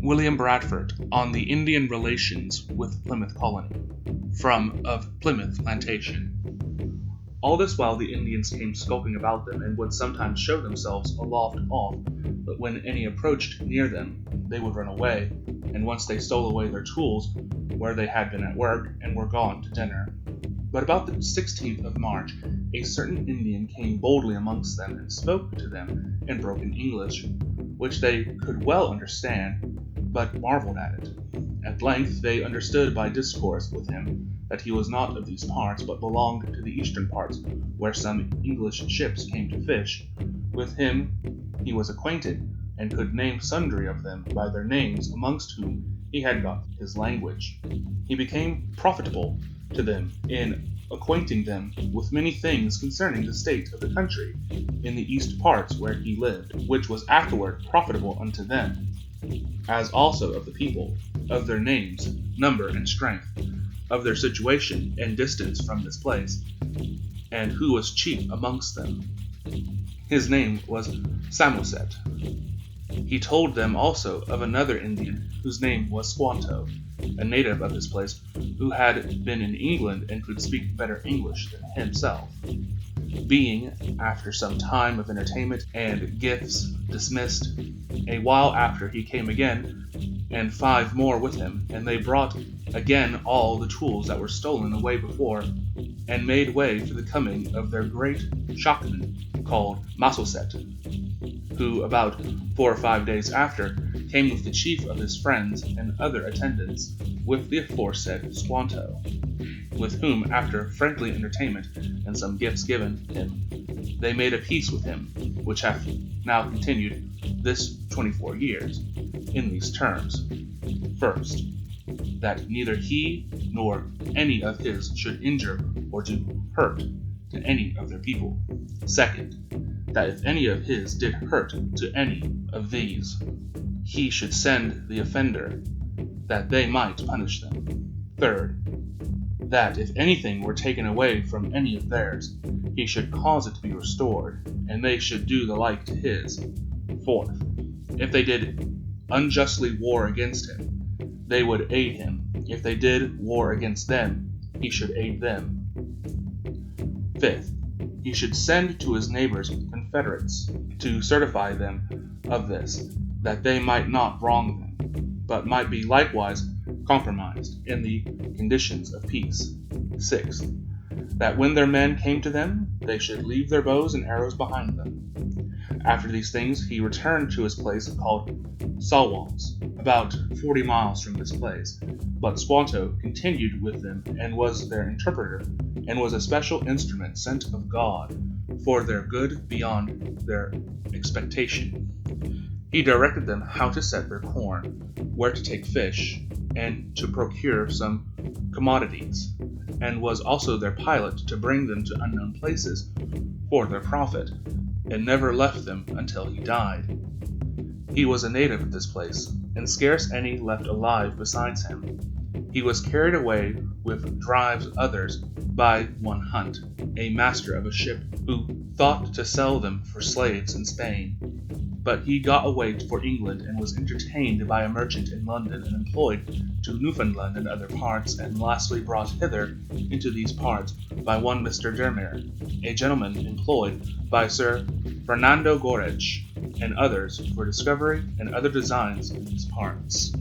William Bradford on the Indian Relations with Plymouth Colony, from Of Plymouth Plantation. All this while the Indians came skulking about them, and would sometimes show themselves aloft off, but when any approached near them, they would run away, and once they stole away their tools, where they had been at work, and were gone to dinner. But about the 16th of March, a certain Indian came boldly amongst them, and spoke to them in broken English, which they could well understand, but marveled at it. At length they understood by discourse with him that he was not of these parts, but belonged to the eastern parts, where some English ships came to fish. With him he was acquainted, and could name sundry of them by their names, amongst whom he had got his language. He became profitable to them in acquainting them with many things concerning the state of the country in the east parts where he lived, which was afterward profitable unto them, as also of the people, of their names, number, and strength, of their situation and distance from this place, and who was chief amongst them. His name was Samoset. He told them also of another Indian, whose name was Squanto, a native of this place, who had been in England and could speak better English than himself. Being, after some time of entertainment and gifts, dismissed, a while after he came again, and 5 more with him, and they brought again all the tools that were stolen away before, and made way for the coming of their great shopman called Massasoit, who about 4 or 5 days after came with the chief of his friends and other attendants, with the aforesaid Squanto, with whom, after friendly entertainment and some gifts given him, they made a peace with him, which hath now continued this 24 years, in these terms: first, that neither he nor any of his should injure or do hurt to any of their people. Second, that if any of his did hurt to any of these, he should send the offender, that they might punish them. Third, that if anything were taken away from any of theirs, he should cause it to be restored, and they should do the like to his. Fourth, if they did unjustly war against him, they would aid him. If they did war against them, he should aid them. Fifth, he should send to his neighbors confederates to certify them of this, that they might not wrong them, but might be likewise compromised in the conditions of peace. Sixth, that when their men came to them, they should leave their bows and arrows behind them. After these things he returned to his place called Salwans, about 40 miles from this place. But Squanto continued with them, and was their interpreter, and was a special instrument sent of God for their good beyond their expectation. He directed them how to set their corn, where to take fish, and to procure some commodities, and was also their pilot to bring them to unknown places for their profit, and never left them until he died. He was a native of this place, and scarce any left alive besides him. He was carried away with drives others by one Hunt, a master of a ship, who thought to sell them for slaves in Spain. But he got away for England, and was entertained by a merchant in London, and employed to Newfoundland and other parts, and lastly brought hither into these parts by one Mr. Dermer, a gentleman employed by Sir Fernando Gorech and others for discovery and other designs in these parts.